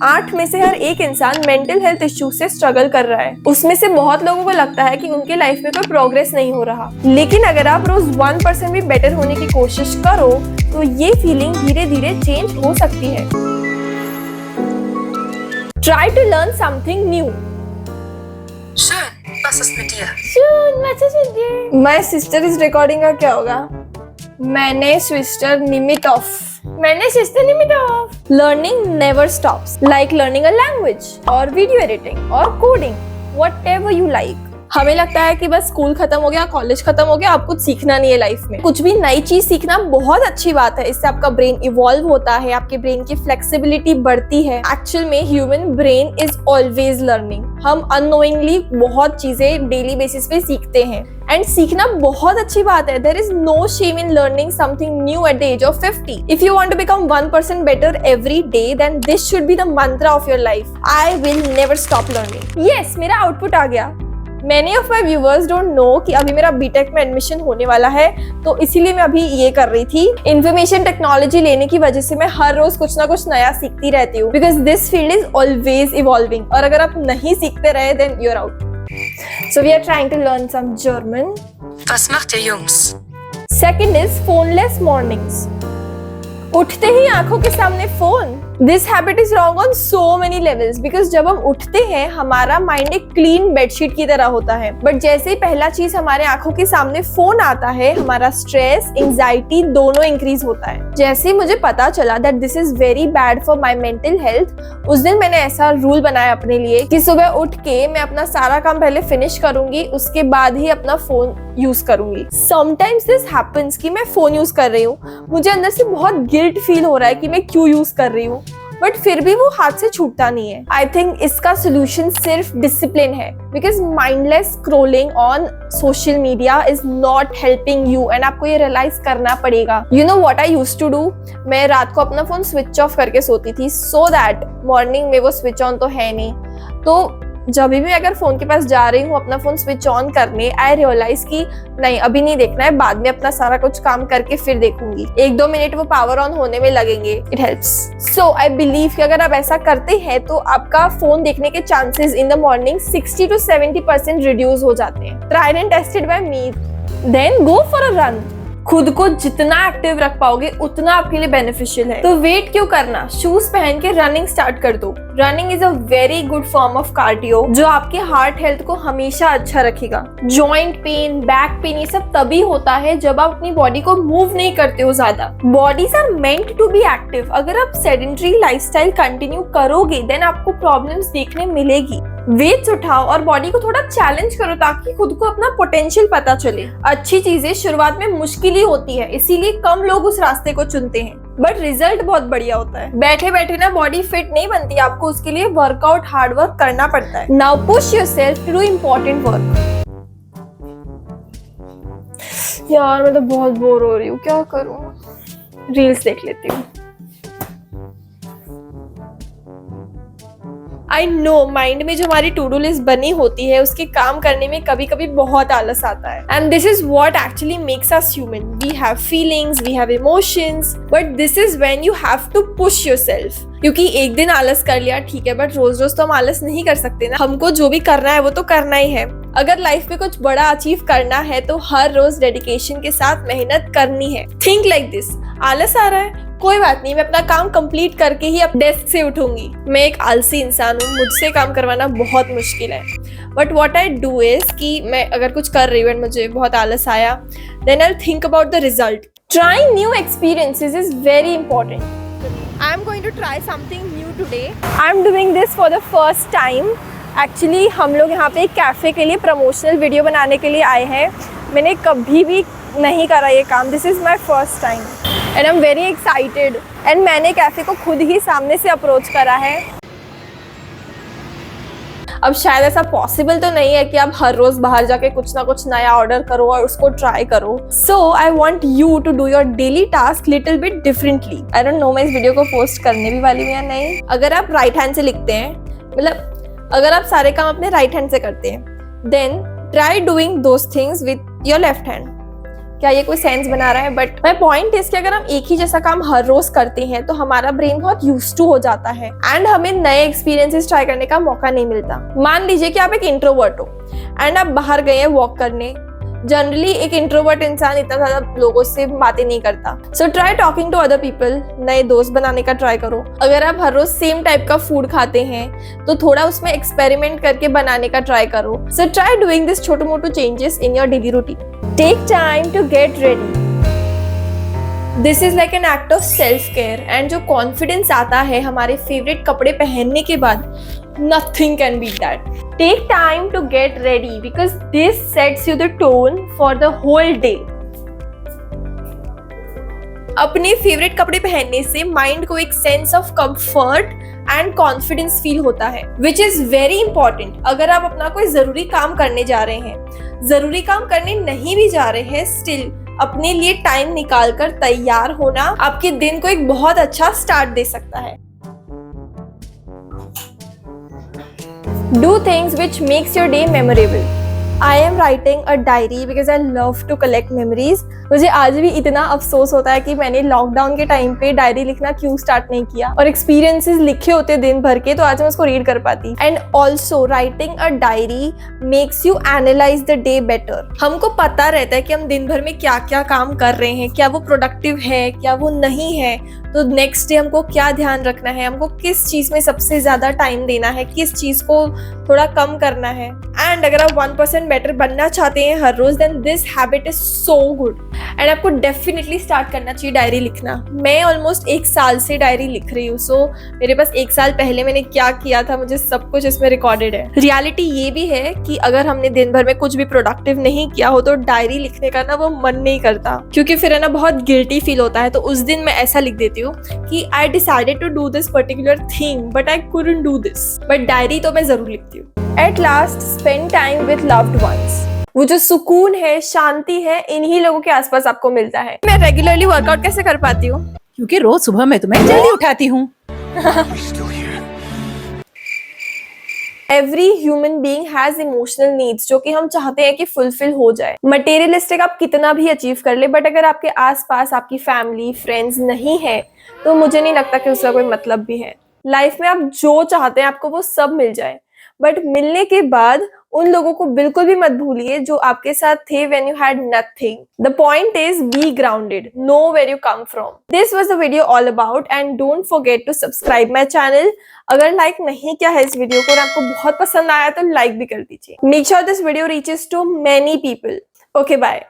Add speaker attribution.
Speaker 1: 8 में से हर एक इंसान मेंटल हेल्थ इश्यू से स्ट्रगल कर रहा है। उसमें से बहुत लोगों को लगता है कि उनके लाइफ में कोई प्रोग्रेस नहीं हो रहा, लेकिन अगर आप रोज 1% भी बेटर होने की कोशिश करो तो ये फीलिंग धीरे धीरे चेंज हो सकती है। Try to learn something new.
Speaker 2: Schön, was ist mit dir?
Speaker 1: Schön, was ist mit dir? My sister is recording का क्या होगा? मैंने sister निमित off. मैंने sister Nimit off. Learning never stops. Like learning a language or video editing or coding, whatever you like. हमें लगता है कि बस स्कूल खत्म हो गया, कॉलेज खत्म हो गया, अब कुछ सीखना नहीं है लाइफ में। कुछ भी नई चीज सीखना बहुत अच्छी बात है, इससे आपका ब्रेन इवॉल्व होता है, आपके ब्रेन की फ्लेक्सिबिलिटी बढ़ती है। एक्चुअल में human brain is always learning. हम अननोइंगली बहुत चीजें डेली बेसिस पे सीखते हैं एंड सीखना बहुत अच्छी बात है। There is no shame in learning something new at the age of 50। If you want to become 1% better every day, then this should be the mantra of your life. I will never stop learning. Yes, मेरा output आ गया। Many of my viewers don't know कि अभी मेरा BTech में admission होने वाला है, तो इसीलिए मैं अभी ये कर रही थी। इंफॉर्मेशन टेक्नोलॉजी लेने की वजह से मैं हर रोज कुछ ना कुछ नया सीखती रहती हूँ, because this field is always evolving. और अगर आप नहीं सीखते रहे then you are out. So we are trying to learn some German.
Speaker 2: Was macht ihr Jungs?
Speaker 1: Second is phoneless mornings. उठते ही आंखों के सामने phone. This habit is wrong on so many levels, because जब हम उठते हैं हमारा माइंड एक क्लीन बेडशीट की तरह होता है, बट जैसे ही पहला चीज हमारे आंखों के सामने फोन आता है, हमारा स्ट्रेस, एंजाइटी दोनों इंक्रीज होता है। जैसे ही मुझे पता चला that this is very bad for my mental health, उस दिन मैंने ऐसा रूल बनाया अपने लिए कि सुबह उठ के मैं अपना सारा काम पहले फिनिश करूंगी, उसके बाद ही अपना फोन यूज करूंगी। समटाइम्स दिस हैपेंस कि मैं फोन यूज कर रही हूँ, मुझे अंदर से बहुत गिल्ट फील हो रहा है कि मैं क्यों यूज कर रही हूँ, बट फिर भी वो हाथ से छूटता नहीं है। आई थिंक इसका सोल्यूशन सिर्फ डिसिप्लिन है, because mindless scrolling on social media is not helping you and आपको ये रियलाइज करना पड़ेगा। You know what I used to do? मैं रात को अपना फोन स्विच ऑफ करके सोती थी, सो दैट मॉर्निंग में वो स्विच ऑन तो है नहीं, तो जब भी मैं अगर फोन के पास जा रही हूँ अपना फोन स्विच ऑन करने, आई रियलाइज कि नहीं अभी नहीं देखना है, बाद में अपना सारा कुछ काम करके फिर देखूंगी। 1-2 मिनट वो पावर ऑन होने में लगेंगे। It helps. So I believe कि अगर आप ऐसा करते हैं तो आपका फोन देखने के chances in the morning 60 to 70% reduce हो जाते हैं। Tried and tested by me. Then go for a run. खुद को जितना एक्टिव रख पाओगे उतना आपके लिए बेनिफिशियल है। तो वेट क्यों करना, शूज पहन के रनिंग स्टार्ट कर दो। Running is a very good form of cardio जो आपके हार्ट हेल्थ को हमेशा अच्छा रखेगा। जॉइंट पेन, बैक पेन ये सब तभी होता है जब आप अपनी बॉडी को मूव नहीं करते हो ज्यादा। Bodies are meant to be active. अगर आप सेडेंटरी लाइफस्टाइल कंटिन्यू करोगे देन आपको प्रॉब्लम्स देखने मिलेगी। वेट्स उठाओ और बॉडी को थोड़ा चैलेंज करो ताकि खुद को अपना पोटेंशियल पता चले। अच्छी चीजें शुरुआत में मुश्किल ही होती है, इसीलिए कम लोग उस रास्ते को चुनते हैं, बट रिजल्ट बहुत बढ़िया होता है। बैठे बैठे ना बॉडी फिट नहीं बनती, आपको उसके लिए वर्कआउट, हार्ड वर्क करना पड़ता है। Now push yourself to do important work. यार मैं तो बहुत बोर हो रही हूँ, क्या करूँ? रील्स देख लेती हूँ। आई नो माइंड में जो हमारी टू डू लिस्ट बनी होती है उसके काम करने में कभी कभी बहुत आलस आता है, and this is what actually makes us human. We have feelings, we have emotions, but this is when you have to push yourself. क्योंकि एक दिन आलस कर लिया ठीक है, बट रोज रोज तो हम आलस नहीं कर सकते ना। हमको जो भी करना है वो तो करना ही है। अगर लाइफ में कुछ बड़ा अचीव करना है तो हर रोज डेडिकेशन के साथ मेहनत करनी है। Think like this. आलस आ रहा है, कोई बात नहीं, मैं अपना काम कंप्लीट करके ही अब डेस्क से उठूंगी। मैं एक आलसी इंसान हूँ, मुझसे काम करवाना बहुत मुश्किल है, but what I do is कि मैं अगर कुछ कर रही हूँ एंड मुझे बहुत आलस आया, then I think about the result. Trying new experiences is very important. I am going to try something new today. I am doing this for the first time. Actually हम लोग यहाँ पे एक कैफे के लिए प्रमोशनल वीडियो बनाने के लिए आए हैं। मैंने कभी भी नहीं करा ये काम, this is my first time and I am very excited. And मैंने कैफे को खुद ही सामने से अप्रोच करा है। अब शायद ऐसा पॉसिबल तो नहीं है कि आप हर रोज बाहर जाके कुछ ना कुछ नया ऑर्डर करो और उसको ट्राई करो। So I want you to do your daily task little bit differently. I don't know मैं इस वीडियो को पोस्ट करने भी वाली हूँ या नहीं। अगर आप राइट हैंड से लिखते हैं, मतलब अगर आप सारे काम अपने राइट हैंड से करते हैं, then try doing those things with your left hand. क्या ये कोई सेंस बना रहा है? बट माय पॉइंट इज कि अगर हम एक ही जैसा काम हर रोज करते हैं तो हमारा ब्रेन बहुत यूज्ड टू हो जाता है एंड हमें नए एक्सपीरियंसेस ट्राई करने का मौका नहीं मिलता। मान लीजिए कि आप एक इंट्रोवर्ट हो एंड आप बाहर गए हैं वॉक करने। जनरली एक इंट्रोवर्ट इंसान इतना ज्यादा लोगों से बातें नहीं करता, so try talking to other people. नए दोस्त बनाने का ट्राई करो। अगर आप हर रोज सेम टाइप का फूड खाते हैं तो थोड़ा उसमें एक्सपेरिमेंट करके बनाने का ट्राई करो। सो ट्राई डूइंग दिस छोटे मोटे changes in your daily routine. Take time to get ready. This is like an act of self care and जो कॉन्फिडेंस आता है हमारे फेवरेट कपड़े पहनने के बाद, nothing can beat that. Take time to get ready because this sets you the tone for the whole day. अपने favourite कपड़े पहनने से माइंड को एक sense of comfort and confidence feel होता है, विच इज वेरी इंपॉर्टेंट। अगर आप अपना कोई जरूरी काम करने जा रहे हैं, जरूरी काम करने नहीं भी जा रहे हैं, स्टिल अपने लिए टाइम निकालकर तैयार होना आपके दिन को एक बहुत अच्छा स्टार्ट दे सकता है। Do things which makes your day memorable. I am writing a diary because I love to collect memories. मुझे आज भी इतना अफसोस होता है कि मैंने लॉकडाउन के टाइम पे डायरी लिखना क्यों स्टार्ट नहीं किया और एक्सपीरियंसेस लिखे होते दिन भर के तो आज मैं उसको रीड कर पाती। And also writing a diary makes you analyse the day better. हमको पता रहता है कि हम दिन भर में क्या क्या काम कर रहे हैं, क्या वो प्रोडक्टिव है, क्या वो नहीं है, तो नेक्स्ट डे हमको क्या ध्यान रखना है, हमको किस चीज में सबसे ज्यादा टाइम देना है, किस चीज को थोड़ा कम करना है। एंड अगर आप 1% बेटर बनना चाहते हैं हर रोज, then this habit is so good and आपको डेफिनेटली स्टार्ट करना चाहिए डायरी लिखना। मैं ऑलमोस्ट 1 साल से डायरी लिख रही हूँ, सो मेरे पास 1 साल पहले मैंने क्या किया था मुझे सब कुछ इसमें रिकॉर्डेड है। रियलिटी ये भी है कि अगर हमने दिन भर में कुछ भी प्रोडक्टिव नहीं किया हो तो डायरी लिखने का ना वो मन नहीं करता, क्योंकि फिर है ना बहुत गिल्टी फील होता है। तो उस दिन मैं ऐसा लिख देती हूँ कि I decided to do this particular thing but I couldn't do this, but diary तो मैं जरूर लिखती हूँ। At last spend time with loved ones. वो जो सुकून है, शांति है, इन्हीं लोगों के आसपास आपको मिलता है। मैं रेगुलरली वर्कआउट कैसे कर पाती हूँ?
Speaker 3: क्योंकि रोज सुबह मैं तुम्हें जल्दी उठाती हूँ।
Speaker 1: Every human being has emotional needs जो कि हम चाहते हैं कि फुलफिल हो जाए। मटेरियलिस्टिक आप कितना भी अचीव कर ले, बट अगर आपके आसपास आपकी फैमिली फ्रेंड्स नहीं है तो मुझे नहीं लगता कि उसका कोई मतलब भी है। लाइफ में आप जो चाहते हैं आपको वो सब मिल जाए, बट मिलने के बाद उन लोगों को बिल्कुल भी मत भूलिए जो आपके साथ थे when you had nothing. The point is be grounded, know where you come from. This was the video all about and don't forget to subscribe my channel. अगर लाइक नहीं किया है इस वीडियो को और आपको बहुत पसंद आया तो लाइक भी कर दीजिए। Make sure this video reaches to many people. Okay, bye.